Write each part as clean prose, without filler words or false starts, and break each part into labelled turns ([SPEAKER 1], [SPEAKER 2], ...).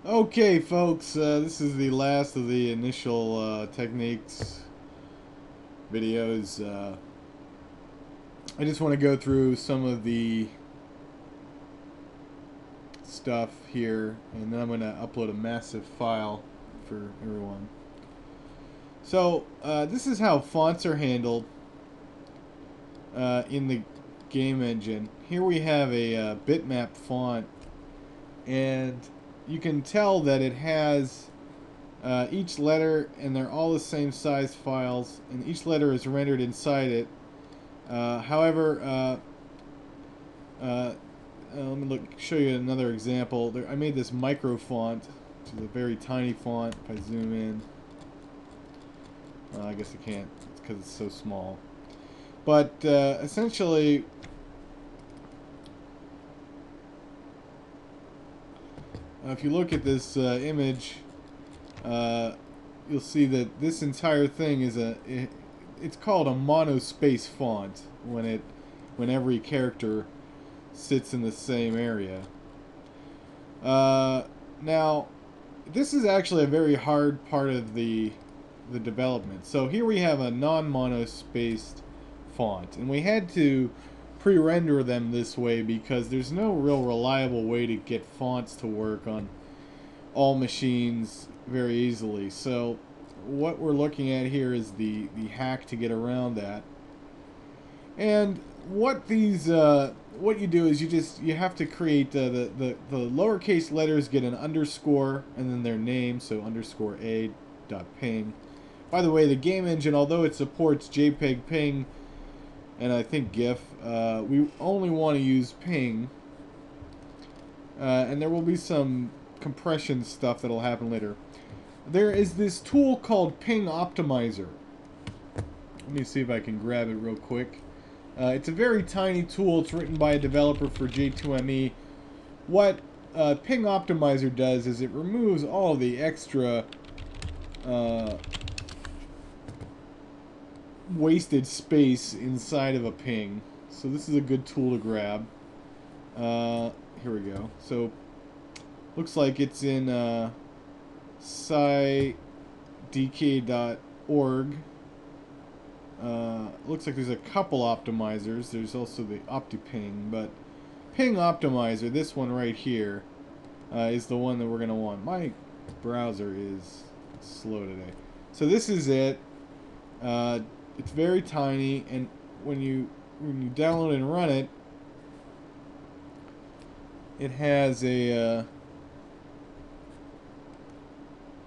[SPEAKER 1] Okay, folks, this is the last of the initial techniques videos. I just want to go through some of the stuff here, and then I'm going to upload a massive file for everyone. So, this is how fonts are handled in the game engine. Here we have a bitmap font, and you can tell that it has each letter, and they're all the same size files, and each letter is rendered inside it. However, let me show you another example. I made this micro font, which is a very tiny font. If I zoom in, I guess I can't, it's because it's so small. But essentially, if you look at this image, you'll see that this entire thing is it's called a monospace font when every character sits in the same area. Now, this is actually a very hard part of the development. So here we have a non-monospaced font, and we had to pre-render them this way because there's no real reliable way to get fonts to work on all machines very easily. So what we're looking at here is the hack to get around that. And what what you do is you have to create the lowercase letters get an underscore and then their name, so underscore a dot ping. By the way, the game engine, although it supports JPEG ping and I think GIF, we only want to use ping, and there will be some compression stuff that'll happen later. There is this tool called Ping Optimizer. Let me see if I can grab it real quick. It's a very tiny tool. It's written by a developer for J2ME. What Ping Optimizer does is it removes all of the extra wasted space inside of a ping. So this is a good tool to grab. Here we go. So looks like it's in scydk.org. Looks like there's a couple optimizers. There's also the OptiPing, but Ping Optimizer, this one right here, is the one that we're going to want. My browser is slow today. So this is it. It's very tiny, and when you download and run it, it has a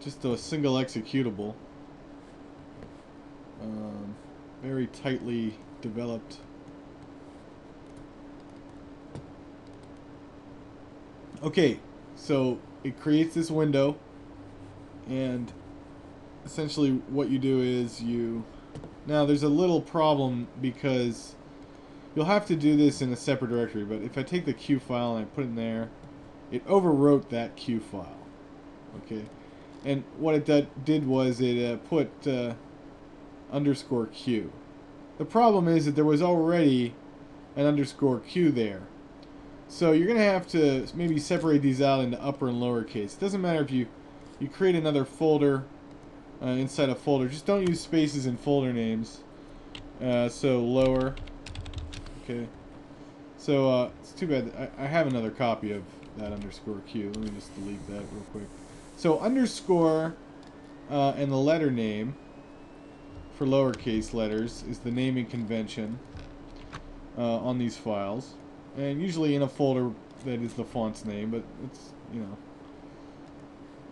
[SPEAKER 1] just a single executable. Very tightly developed. Okay, so it creates this window, and essentially what you do is now there's a little problem because you'll have to do this in a separate directory, but if I take the Q file and I put it in there, it overwrote that Q file. Okay, and what it did was it put underscore Q. The problem is that there was already an underscore Q there. So you're going to have to maybe separate these out into upper and lower case. It doesn't matter if you create another folder inside a folder. Just don't use spaces in folder names. So lower. Okay. So it's too bad. I have another copy of that underscore Q. Let me just delete that real quick. So underscore and the letter name for lowercase letters is the naming convention on these files, and usually in a folder that is the font's name, but it's, you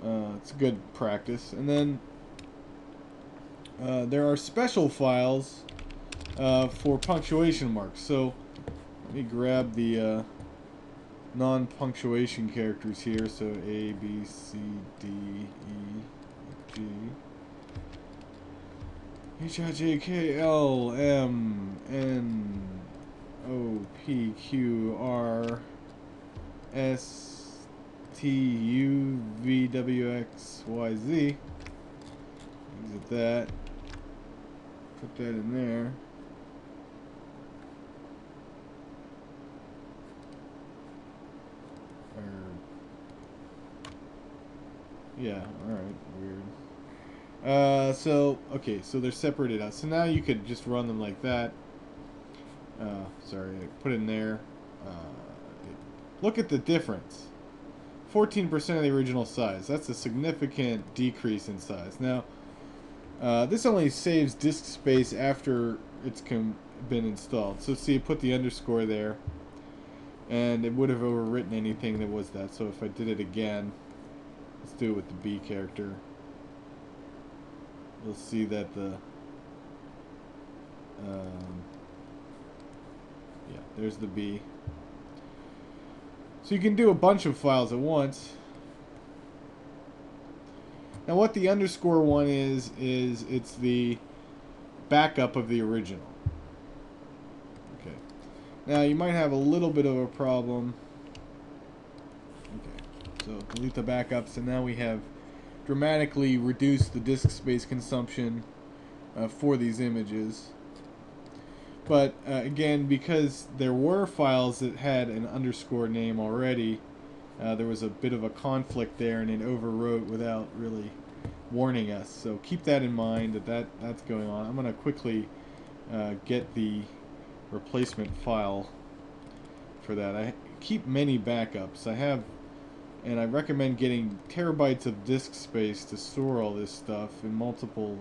[SPEAKER 1] know, it's good practice. And then there are special files for punctuation marks. So let me grab the non-punctuation characters here. So A, B, C, D, E, G, H, I, J, K, L, M, N, O, P, Q, R, S, T, U, V, W, X, Y, Z. Exit that. Put that in there. Yeah, alright, weird. Okay, so they're separated out. So now you could just run them like that. Sorry, put it in there. Uh, Look at the difference. 14% of the original size. That's a significant decrease in size. Now, this only saves disk space after it's been installed. So see, put the underscore there, and it would have overwritten anything that was that. So if I did it again, let's do it with the B character. You'll see that the yeah, there's the B. So you can do a bunch of files at once. Now what the underscore one is it's the backup of the original. Okay. Now you might have a little bit of a problem. Okay. So delete the backups, and now we have dramatically reduced the disk space consumption for these images. But again, because there were files that had an underscore name already, there was a bit of a conflict there, and it overwrote without really warning us. So keep that in mind, that's going on. I'm going to quickly get the replacement file for that. I keep many backups. And I recommend getting terabytes of disk space to store all this stuff in multiple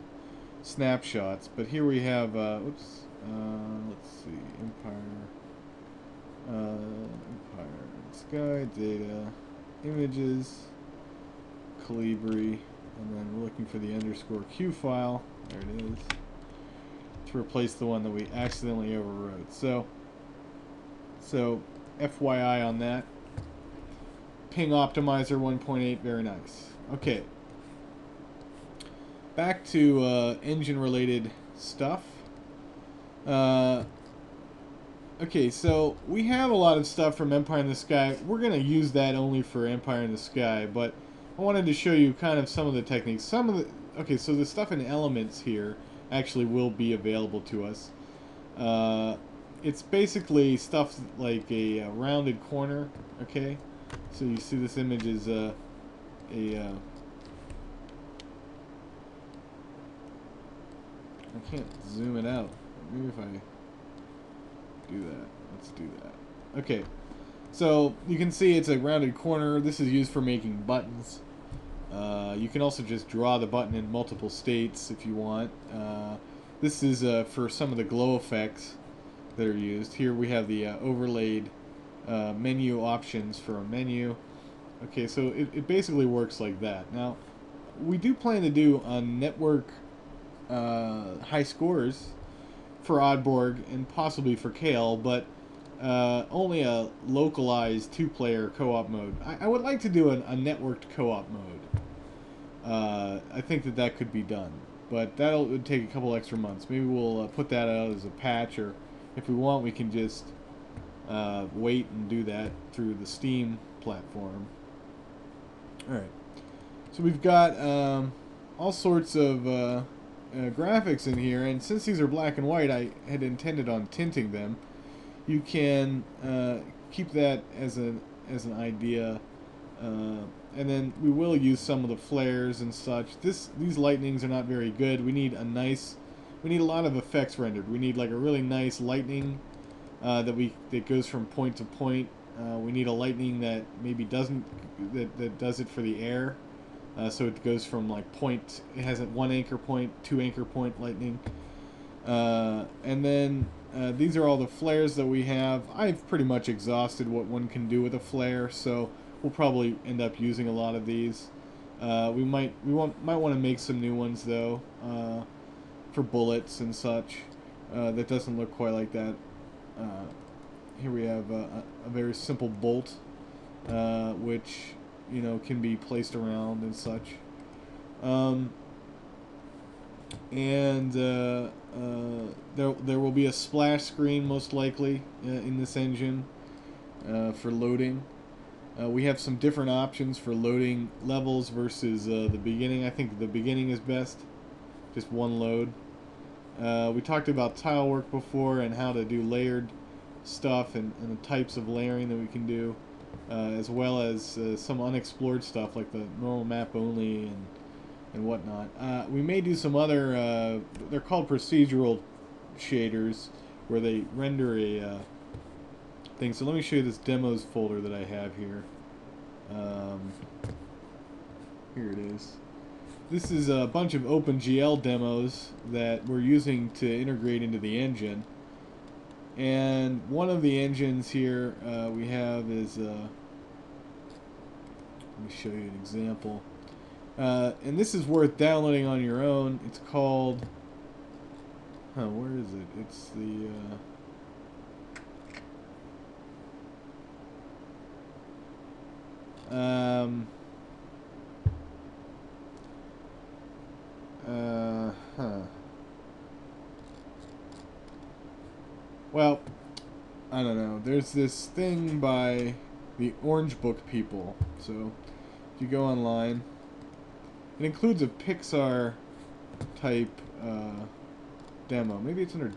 [SPEAKER 1] snapshots. But here we have, let's see, Empire, Sky, Data, Images, Calibri, and then we're looking for the underscore Q file. There it is. To replace the one that we accidentally overwrote. So FYI on that. Ping optimizer 1.8, very nice. Okay. Back to engine related stuff. Okay, so we have a lot of stuff from Empire in the Sky. We're going to use that only for Empire in the Sky, but I wanted to show you kind of some of the techniques. Okay, so the stuff in Elements here actually will be available to us. It's basically stuff like a rounded corner, okay? So you see this image is I can't zoom it out. Maybe if I do that. Let's do that. Okay. So you can see it's a rounded corner. This is used for making buttons. You can also just draw the button in multiple states if you want. This is for some of the glow effects that are used. Here we have the overlaid menu options for a menu. Okay, so it basically works like that. Now, we do plan to do on network high scores for Oddborg and possibly for Kale, but only a localized two-player co-op mode. I would like to do a networked co-op mode. I think that could be done, but would take a couple extra months. Maybe we'll put that out as a patch, or if we want, we can just wait and do that through the Steam platform. Alright, so we've got all sorts of graphics in here, and since these are black and white, I had intended on tinting them. You can keep that as an idea, and then we will use some of the flares and such. These lightnings are not very good. We need a lot of effects rendered. We need like a really nice lightning that goes from point to point. We need a lightning that maybe does it for the air. So it goes from like point, it has one anchor point, 2 anchor point lightning. And then these are all the flares that we have. I've pretty much exhausted what one can do with a flare, so we'll probably end up using a lot of these. We might want to make some new ones though, for bullets and such. That doesn't look quite like that. Here we have a very simple bolt, which can be placed around and such. There will be a splash screen most likely in this engine for loading. We have some different options for loading levels versus the beginning. I think the beginning is best, just one load. We talked about tile work before and how to do layered stuff and the types of layering that we can do. as well as some unexplored stuff like the normal map only and whatnot. We may do some other, they're called procedural shaders, where they render a thing. So let me show you this demos folder that I have here. Here it is. This is a bunch of OpenGL demos that we're using to integrate into the engine. And one of the engines here we have is, let me show you an example. And this is worth downloading on your own. It's called, where is it? It's the, well, I don't know. There's this thing by the Orange Book people. So, if you go online, it includes a Pixar type demo. Maybe it's under.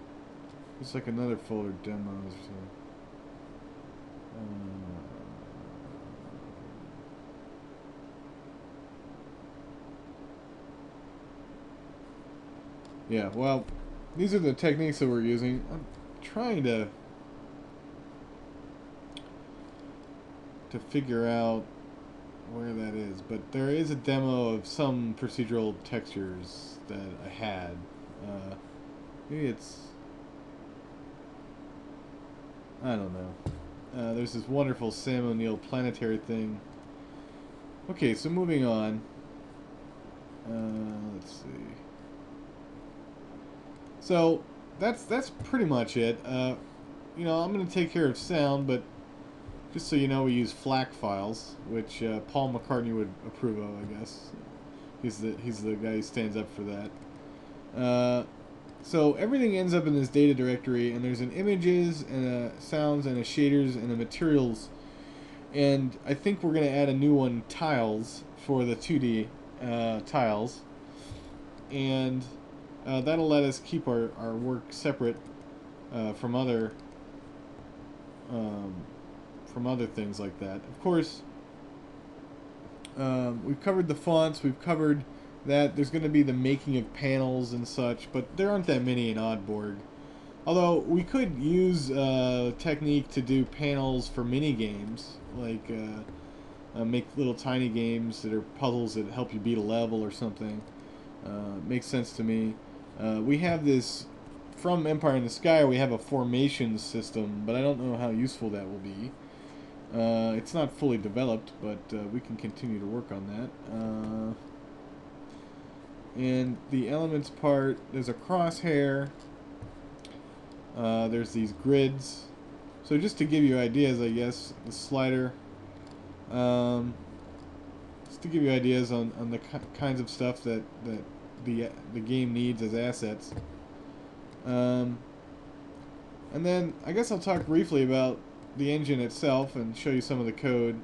[SPEAKER 1] It's like another folder, demos. So. Yeah, well, these are the techniques that we're using. I'm trying to figure out where that is, but there is a demo of some procedural textures that I had. Maybe it's, I don't know. There's this wonderful Sam O'Neill planetary thing. Okay, so moving on. Let's see. So that's pretty much it. You know, I'm going to take care of sound, but just so you know, we use FLAC files, which Paul McCartney would approve of, I guess. He's the guy who stands up for that. So everything ends up in this data directory, and there's an images and a sounds and a shaders and a materials, and I think we're going to add a new one, tiles, for the 2D tiles, and that'll let us keep our work separate from other things like that. Of course, we've covered the fonts, we've covered that. There's going to be the making of panels and such, but there aren't that many in Oddborg. Although we could use technique to do panels for mini games, like make little tiny games that are puzzles that help you beat a level or something. Makes sense to me. We have this from Empire in the Sky. We have a formation system, but I don't know how useful that will be. It's not fully developed, but we can continue to work on that. And the elements part, there's a crosshair. There's these grids. So just to give you ideas, I guess, the slider. Just to give you ideas on the kinds of stuff that the game needs as assets. And then I guess I'll talk briefly about the engine itself and show you some of the code.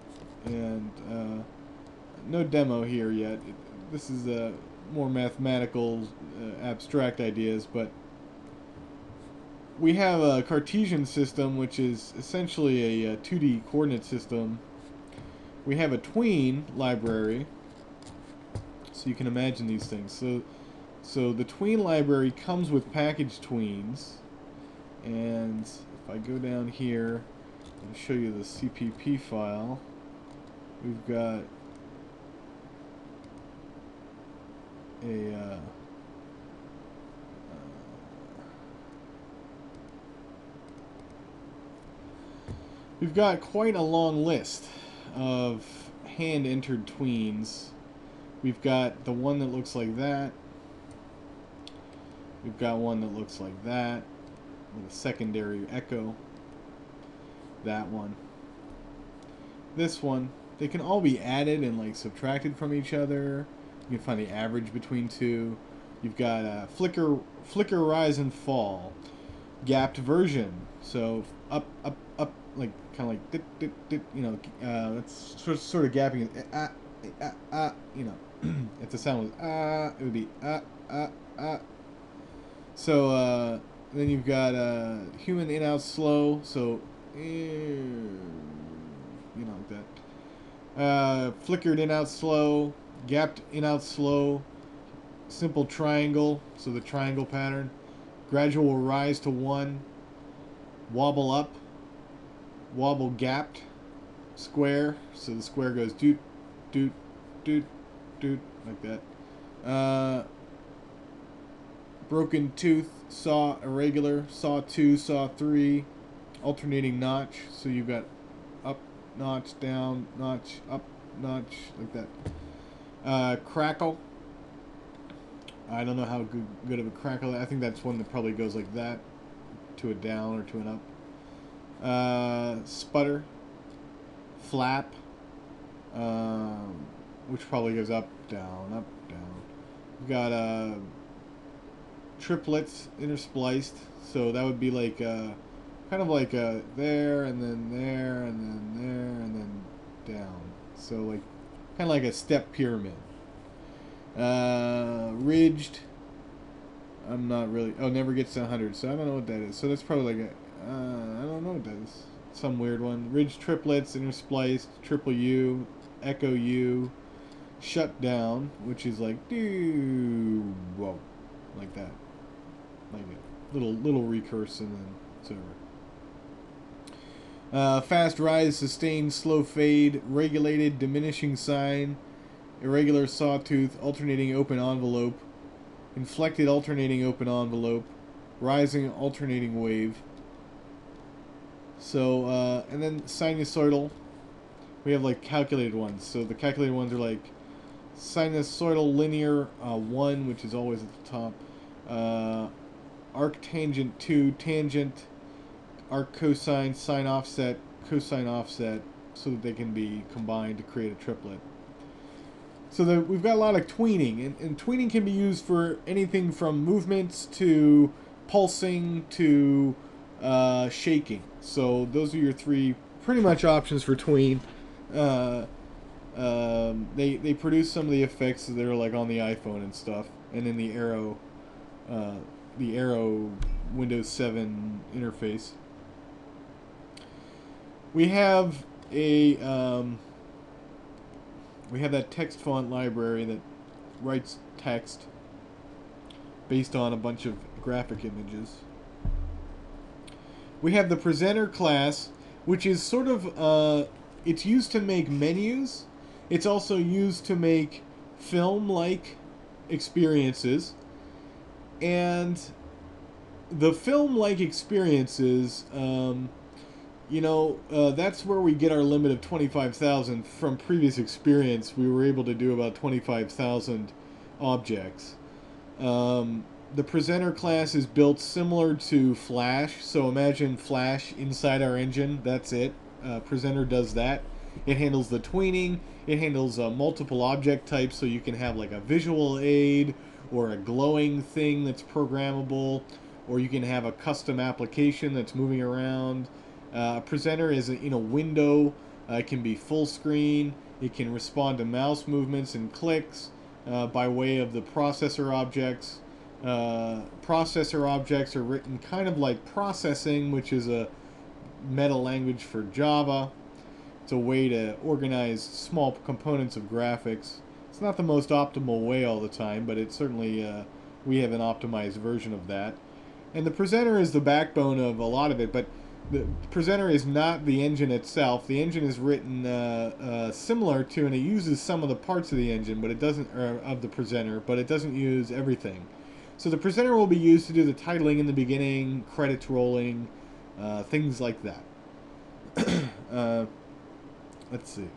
[SPEAKER 1] And no demo here yet. This is more mathematical, abstract ideas, but we have a Cartesian system, which is essentially a 2D coordinate system. We have a Tween Library, so you can imagine these things. So the Tween Library comes with packaged tweens, and if I go down here and show you the CPP file, we've got a we've got quite a long list of hand-entered tweens. We've got the one that looks like that. We've got one that looks like that with a secondary echo. That one. This one. They can all be added and like subtracted from each other. You can find the average between two. You've got flicker, rise, and fall. Gapped version. So up, like kind of like dit, dit, dit, you know. That's sort of gapping. You know, if the sound was it would be So then you've got human in out slow. So you you know, like that. Flickered in out slow, gapped in out slow, simple triangle, so the triangle pattern, gradual rise to 1, wobble up, wobble gapped, square, so the square goes doot, doot, doot, doot, like that. Broken tooth, saw irregular, saw 2, saw 3, alternating notch, so you've got up, notch, down, notch, up, notch, like that. Crackle. I don't know how good of a crackle. I think that's one that probably goes like that, to a down or to an up. Sputter. Flap. Which probably goes up, down, up, down. We've got triplets interspliced, so that would be like kind of like there and then there and then there and then down. So like kind of like a step pyramid. Ridged. I'm not really. Oh, never gets to 100, so I don't know what that is. So that's probably like a. I don't know what that is. Some weird one. Ridged triplets interspliced. Triple U, echo U, shut down, which is like do whoa, like that, like a little recurse and then it's over. Fast rise, sustained, slow fade, regulated, diminishing sign, irregular sawtooth, alternating open envelope, inflected alternating open envelope, rising alternating wave. So, and then sinusoidal, we have like calculated ones. So the calculated ones are like sinusoidal linear 1, which is always at the top, arctangent 2, tangent, arc cosine, sine offset, cosine offset, so that they can be combined to create a triplet. So we've got a lot of tweening, and tweening can be used for anything from movements to pulsing to shaking. So those are your 3 pretty much options for tween. They produce some of the effects that are like on the iPhone and stuff, and in the Arrow Windows 7 interface. We have that text font library that writes text based on a bunch of graphic images. We have the presenter class, which is sort of it's used to make menus. It's also used to make film-like experiences, and the film-like experiences, that's where we get our limit of 25,000. From previous experience, we were able to do about 25,000 objects. The presenter class is built similar to Flash, so imagine Flash inside our engine. That's it. Presenter does that. It handles the tweening. It handles multiple object types, so you can have like a visual aid or a glowing thing that's programmable, or you can have a custom application that's moving around. Presenter is in a window. It can be full screen. It can respond to mouse movements and clicks by way of the processor objects. Processor objects are written kind of like processing, which is a meta language for Java. It's a way to organize small components of graphics. It's not the most optimal way all the time, but it's certainly we have an optimized version of that. And the presenter is the backbone of a lot of it, but the presenter is not the engine itself. The engine is written similar to, and it uses some of the parts of the engine, but it doesn't, of the presenter, but it doesn't use everything. So the presenter will be used to do the titling in the beginning, credits rolling, things like that. Let's see.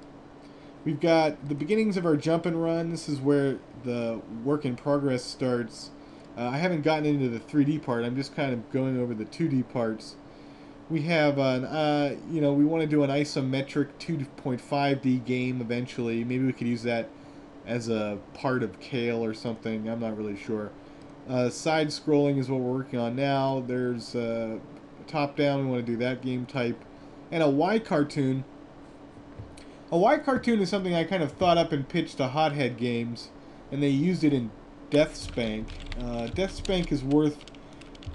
[SPEAKER 1] We've got the beginnings of our jump and run. This is where the work in progress starts. I haven't gotten into the 3D part. I'm just kind of going over the 2D parts. We have we want to do an isometric 2.5D game eventually. Maybe we could use that as a part of Kale or something. I'm not really sure. Side scrolling is what we're working on now. There's top down. We want to do that game type, and a Y cartoon. A Y cartoon is something I kind of thought up and pitched to Hothead Games, and they used it in Death Spank. Death Spank is worth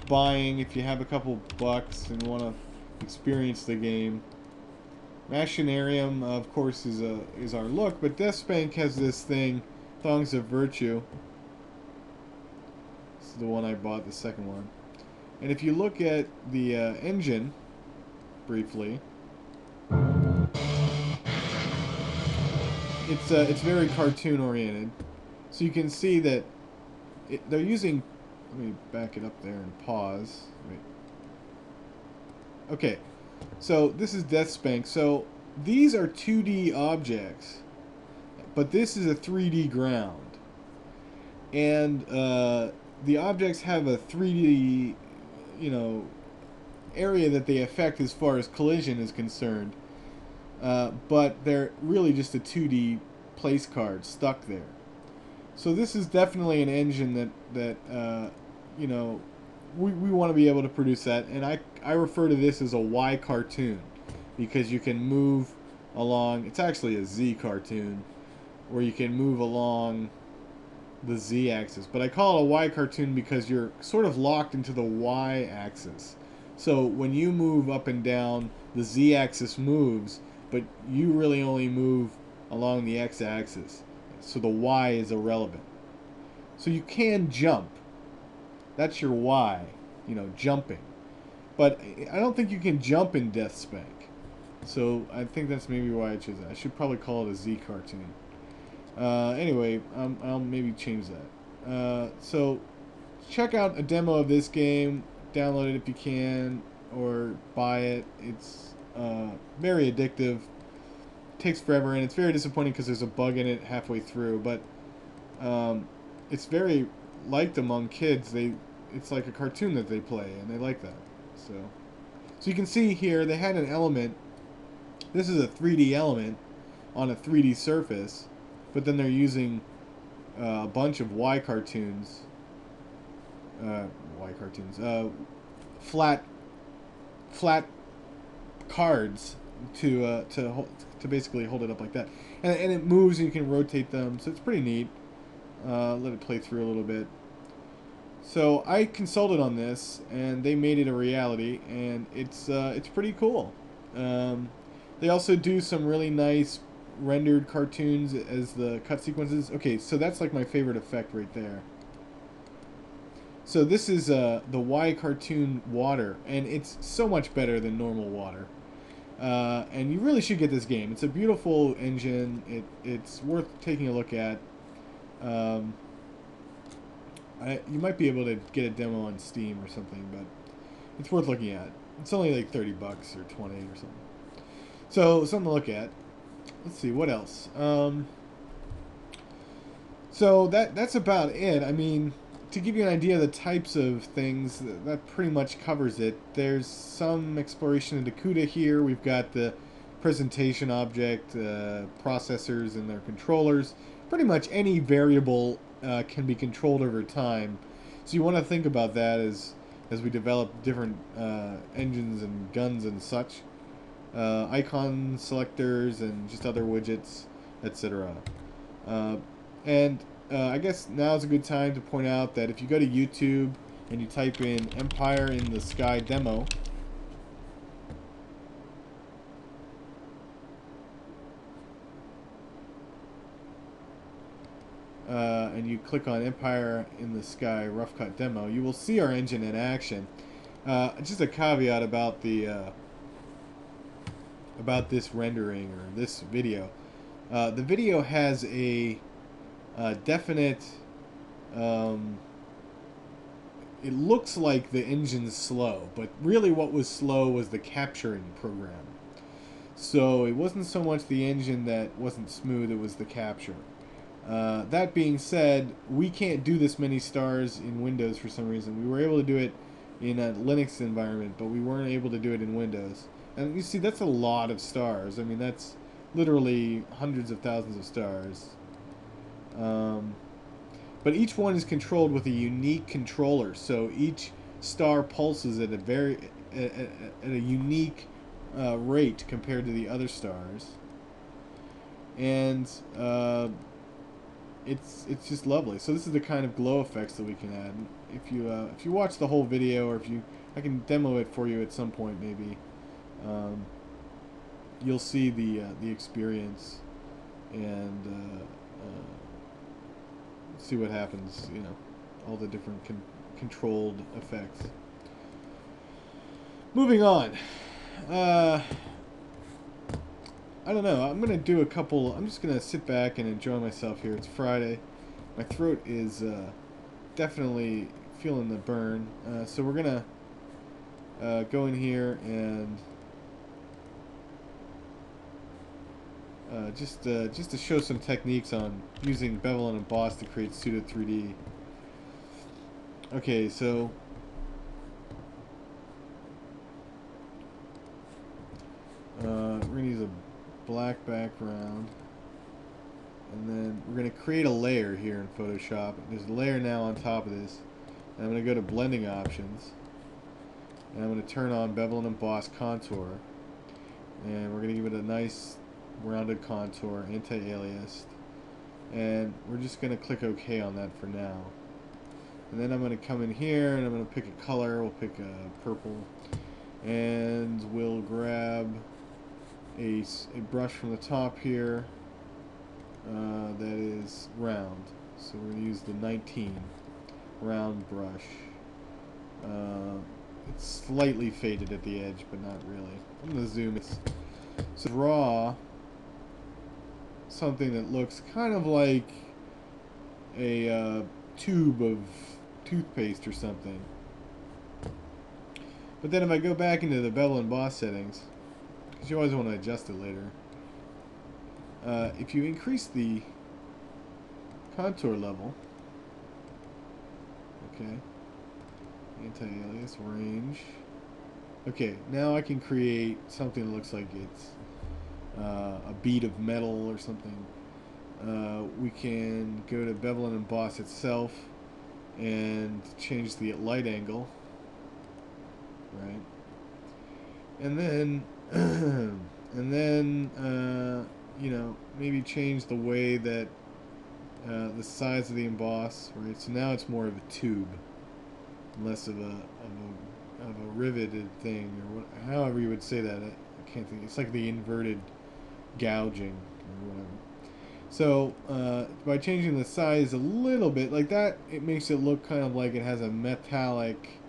[SPEAKER 1] buying if you have a couple bucks and want to experience the game. Machinarium, of course, is our look, but Death Spank has this thing, Thongs of Virtue. This is the one I bought, the second one. And if you look at the engine, briefly, it's very cartoon oriented. So you can see that they're using. Let me back it up there and pause. Wait. Okay, so this is Death Spank. So these are 2D objects, but this is a 3D ground, and the objects have a 3D, you know, area that they affect as far as collision is concerned. But they're really just a 2D place card stuck there. So this is definitely an engine that you know, we want to be able to produce that, and I refer to this as a Y cartoon because you can move along. It's actually a Z cartoon where you can move along the Z axis, but I call it a Y cartoon because you're sort of locked into the Y axis. So when you move up and down, the Z axis moves, but you really only move along the X axis. So the Y is irrelevant. So you can jump. That's your Y, you know, jumping. But I don't think you can jump in Death Spank. So I think that's maybe why I chose that. I should probably call it a Z cartoon. Anyway, I'll maybe change that. So check out a demo of this game. Download it if you can, or buy it. It's very addictive. Takes forever, and it's very disappointing because there's a bug in it halfway through. But it's very liked among kids. It's like a cartoon that they play, and they like that. So you can see here they had an element. This is a 3D element on a 3D surface, but then they're using a bunch of Y cartoons. Flat cards to basically hold it up like that, and it moves and you can rotate them, so it's pretty neat. Let it play through a little bit. So I consulted on this, and they made it a reality, and it's pretty cool. They also do some really nice rendered cartoons as the cut sequences. Okay, so that's like my favorite effect right there. So this is the Y cartoon water, and it's so much better than normal water. And you really should get this game. It's a beautiful engine. It's worth taking a look at. You might be able to get a demo on Steam or something, but it's worth looking at. It's only like $30 or 20 or something. So something to look at. Let's see what else. So that's about it. I mean, to give you an idea of the types of things, that pretty much covers it. There's some exploration into CUDA here. We've got the presentation object, processors and their controllers. Pretty much any variable can be controlled over time. So you want to think about that as we develop different engines and guns and such. Icon selectors and just other widgets, etc. And I guess now's a good time to point out that if you go to YouTube and you type in Empire in the Sky demo, and you click on Empire in the Sky rough cut demo, you will see our engine in action. Just a caveat about this rendering or this video. The video has a definite. It looks like the engine's slow, but really what was slow was the capturing program. So it wasn't so much the engine that wasn't smooth, it was the capture. That being said, we can't do this many stars in Windows for some reason. We were able to do it in a Linux environment, but we weren't able to do it in Windows. And you see, that's a lot of stars. I mean, that's literally hundreds of thousands of stars. But each one is controlled with a unique controller, so each star pulses at a unique rate compared to the other stars, and it's just lovely. So this is the kind of glow effects that we can add. If you watch the whole video, or I can demo it for you at some point maybe. you'll see the experience and see what happens. You know, all the different controlled effects. Moving on. I don't know. I'm gonna do a couple. I'm just gonna sit back and enjoy myself here. It's Friday. My throat is definitely feeling the burn. So we're gonna go in here and just to show some techniques on using Bevel and Emboss to create pseudo 3D. Okay, so we're gonna use a black background, and then we're gonna create a layer here in Photoshop. There's a layer now on top of this, and I'm gonna go to blending options, and I'm gonna turn on Bevel and Emboss contour, and we're gonna give it a nice rounded contour, anti-aliased, and we're just gonna click OK on that for now. And then I'm gonna come in here and I'm gonna pick a color. We'll pick a purple, and we'll grab a brush from the top here that is round. So we're going to use the 19 round brush. It's slightly faded at the edge, but not really. I'm going to zoom it. So draw something that looks kind of like a tube of toothpaste or something. But then if I go back into the Bevel and Emboss settings, because you always want to adjust it later, if you increase the contour level, okay, anti-alias, range, okay, now I can create something that looks like it's a bead of metal or something. We can go to Bevel and Emboss itself and change the light angle, right? And then you know, maybe change the way that the size of the emboss, right? So now it's more of a tube, less of a riveted thing, or what, however you would say that. I can't think. It's like the inverted gouging or whatever. So by changing the size a little bit, like that, it makes it look kind of like it has a metallic,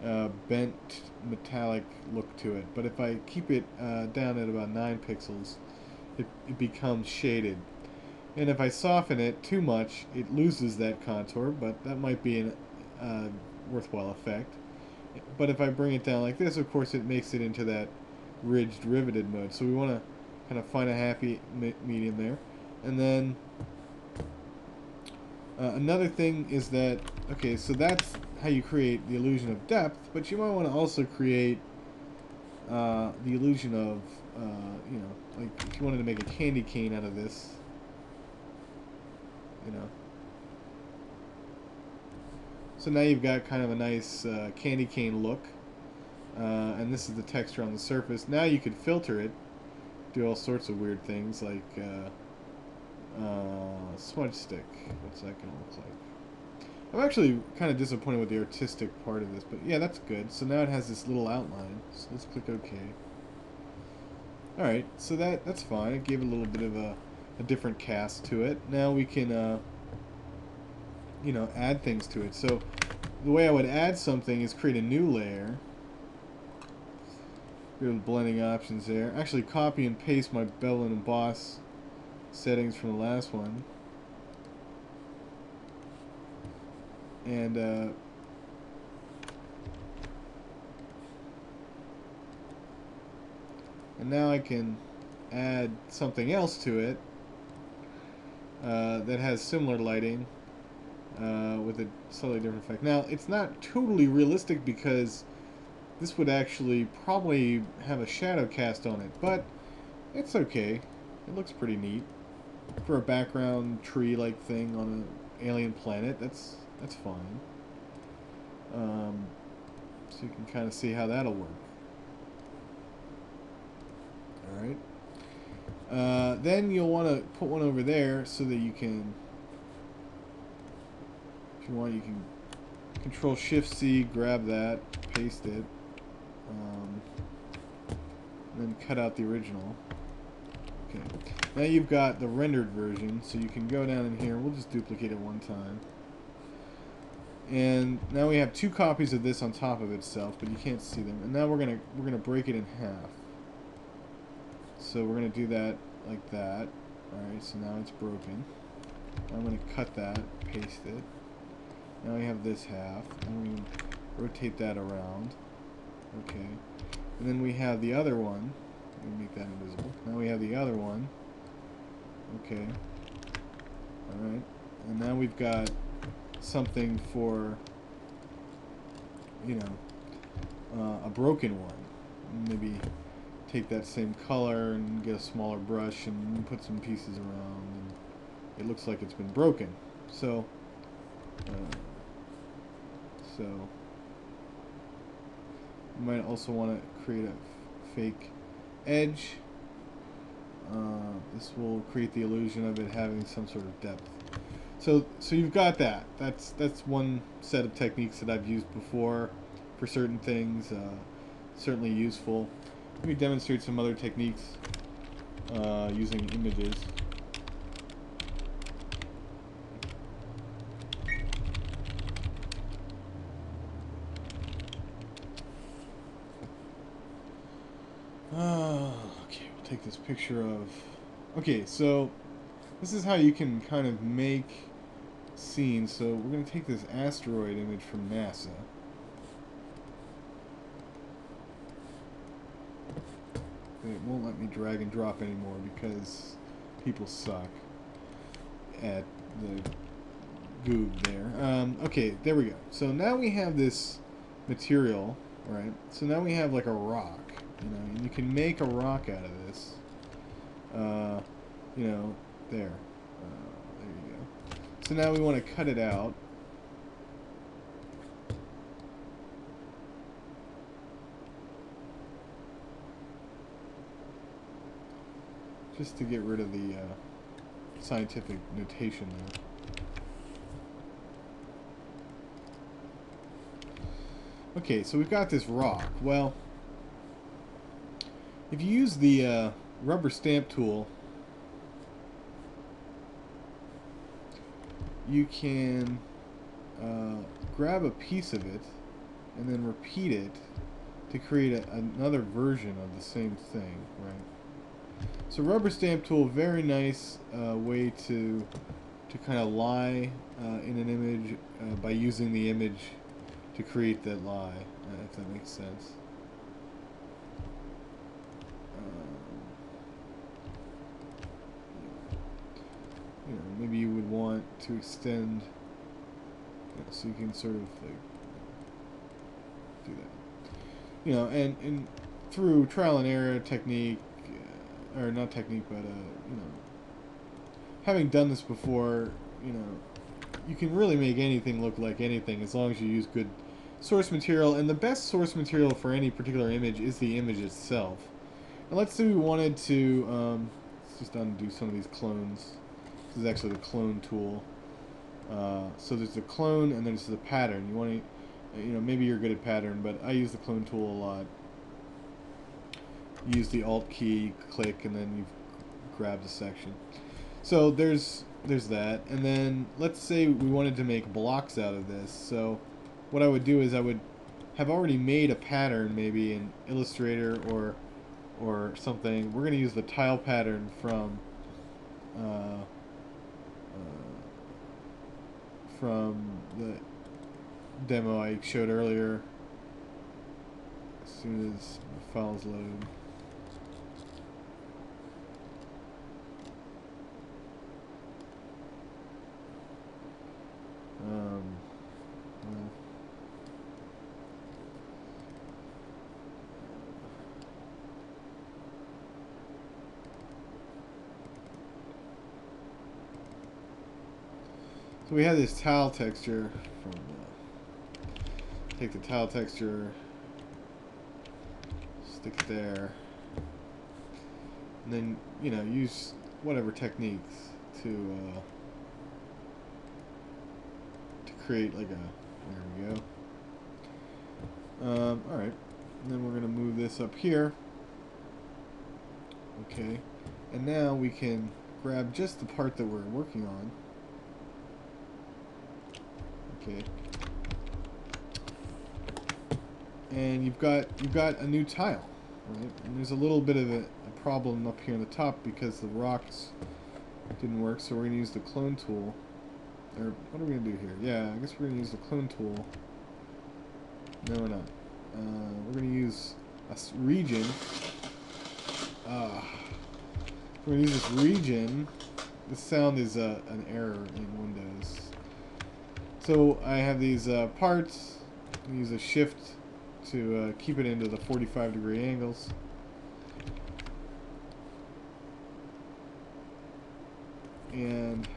[SPEAKER 1] bent metallic look to it. But if I keep it down at about 9 pixels, it becomes shaded. And if I soften it too much, it loses that contour, but that might be a worthwhile effect. But if I bring it down like this, of course, it makes it into that ridged, riveted mode. So we want to kind of find a happy medium there. And then another thing is that, okay, so that's how you create the illusion of depth, but you might want to also create the illusion of, you know, like if you wanted to make a candy cane out of this, you know. So now you've got kind of a nice candy cane look, and this is the texture on the surface. Now you could filter it, do all sorts of weird things like smudge stick. What's that going to look like? I'm actually kind of disappointed with the artistic part of this, but yeah, that's good. So now it has this little outline. So let's click OK. Alright, so that's fine. It gave a little bit of a different cast to it. Now we can, you know, add things to it. So the way I would add something is create a new layer. Go to the blending options there. Actually, copy and paste my Bevel and Emboss settings from the last one. And now I can add something else to it that has similar lighting with a slightly different effect. Now, it's not totally realistic because this would actually probably have a shadow cast on it, but it's okay. It looks pretty neat for a background tree-like thing on an alien planet. That's fine. So you can kind of see how that'll work. Alright. Then you'll want to put one over there so that you can, if you want, you can Control-Shift-C, grab that, paste it. and then cut out the original. Okay. Now you've got the rendered version, so you can go down in here. We'll just duplicate it one time. And now we have 2 copies of this on top of itself, but you can't see them. And now we're gonna break it in half. So we're gonna do that like that. Alright, so now it's broken. Now I'm gonna cut that, paste it. Now we have this half, and we rotate that around. Okay. And then we have the other one. Let me make that invisible. Now we have the other one. Okay. Alright. And now we've got something for, you know, a broken one. Maybe take that same color and get a smaller brush and put some pieces around, and it looks like it's been broken. So you might also want to create a fake edge. This will create the illusion of it having some sort of depth. So you've got that. That's one set of techniques that I've used before for certain things. Certainly useful. Let me demonstrate some other techniques using images. Okay, we'll take this picture of... Okay, so this is how you can kind of make scenes. So we're going to take this asteroid image from NASA. It won't let me drag and drop anymore because people suck at the goob there. Okay, there we go. So now we have this material, right? So now we have like a rock, you know, and you can make a rock out of this. You know, there. There you go. So now we want to cut it out. Just to get rid of the scientific notation there. Okay, so we've got this rock. Well, if you use the rubber stamp tool, you can grab a piece of it and then repeat it to create another version of the same thing, right? So rubber stamp tool, very nice way to kind of lie in an image by using the image to create that lie, if that makes sense. You know, maybe you would want to extend, you know, so you can sort of like do that. You know, and through trial and error technique, or not technique, but you know, having done this before, you know, you can really make anything look like anything as long as you use good source material. And the best source material for any particular image is the image itself. And let's say we wanted to let's just undo some of these clones. This is actually the clone tool. So there's the clone and then there's the pattern. You want to, you know, maybe you're good at pattern, but I use the clone tool a lot. Use the Alt key, click, and then you grab the section. So there's that. And then let's say we wanted to make blocks out of this. So what I would do is I would have already made a pattern, maybe in Illustrator or something. We're going to use the tile pattern from the demo I showed earlier. As soon as the files load. Well, so we have this tile texture from take the tile texture, stick it there, and then, you know, use whatever techniques to create like a, there we go. Alright, and then we're going to move this up here. Okay, and now we can grab just the part that we're working on. Okay, and you've got a new tile, right? And there's a little bit of a problem up here on the top because the rocks didn't work, so we're going to use the clone tool. Or what are we going to do here? Yeah, I guess we're going to use the clone tool. No, we're not. We're going to use a region. We're going to use this region. The sound is an error in Windows. So I have these parts. I use a shift to keep it into the 45-degree angles. And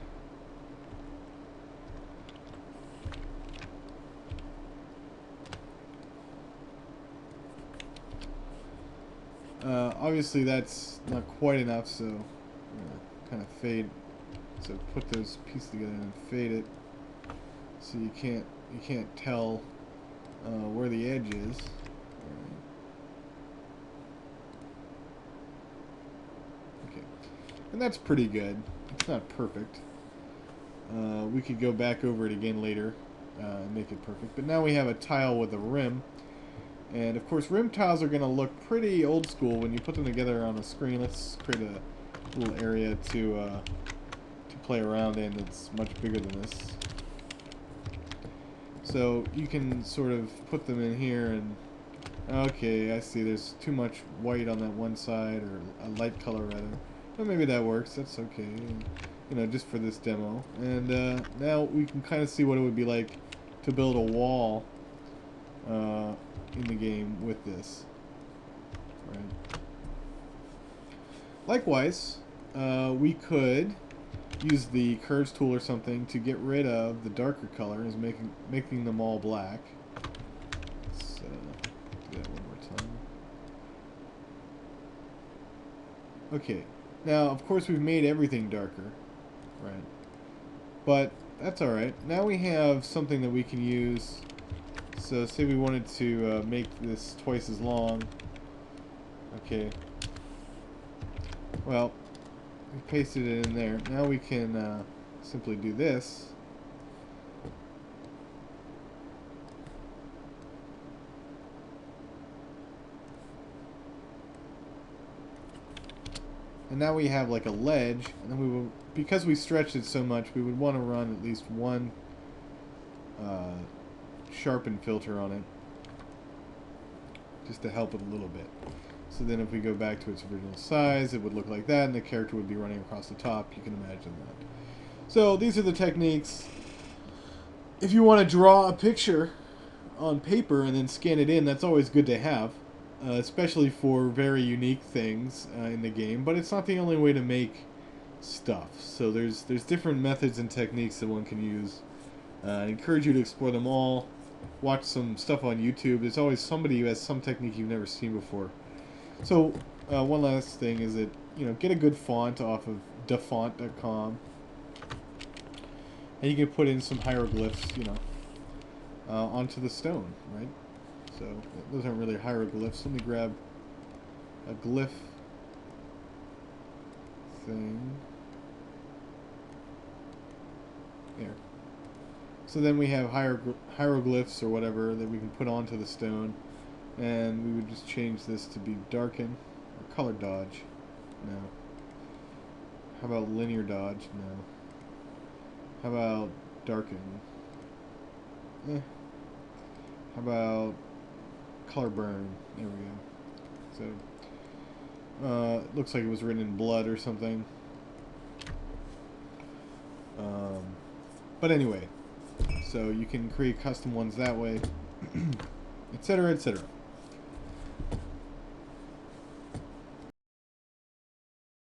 [SPEAKER 1] obviously that's not quite enough, so I'm gonna kind of fade. So put those pieces together and fade it, so you can't tell where the edge is. Okay, and that's pretty good. It's not perfect. We could go back over it again later and make it perfect. But now we have a tile with a rim. And of course rim tiles are going to look pretty old school when you put them together on a screen. Let's create a little area to play around in that's much bigger than this. So you can sort of put them in here and... Okay, I see there's too much white on that one side, or a light color rather. But maybe that works, that's okay. You know, just for this demo. And now we can kind of see what it would be like to build a wall in the game with this. Right. Likewise, we could use the curves tool or something to get rid of the darker colors, making them all black. Let's do that one more time. Okay, now of course we've made everything darker, right? But that's alright. Now we have something that we can use. So say we wanted to make this twice as long. Okay. Well, we pasted it in there. Now we can simply do this. And now we have like a ledge, and then we will, because we stretched it so much, we would want to run at least one sharpen filter on it, just to help it a little bit. So then if we go back to its original size, it would look like that, and the character would be running across the top. You can imagine that. So these are the techniques. If you want to draw a picture on paper and then scan it in, that's always good to have, especially for very unique things in the game. But it's not the only way to make stuff. So there's different methods and techniques that one can use. I encourage you to explore them all. Watch some stuff on YouTube. There's always somebody who has some technique you've never seen before. So one last thing is that, you know, get a good font off of dafont.com, and you can put in some hieroglyphs, you know, onto the stone, right? So those aren't really hieroglyphs. Let me grab a glyph thing. There. So then we have hieroglyphs or whatever that we can put onto the stone, and we would just change this to be darken or color dodge. No. How about linear dodge? No. How about darken? Eh. How about color burn? There we go. So it looks like it was written in blood or something. But anyway, so you can create custom ones that way, etc., etc.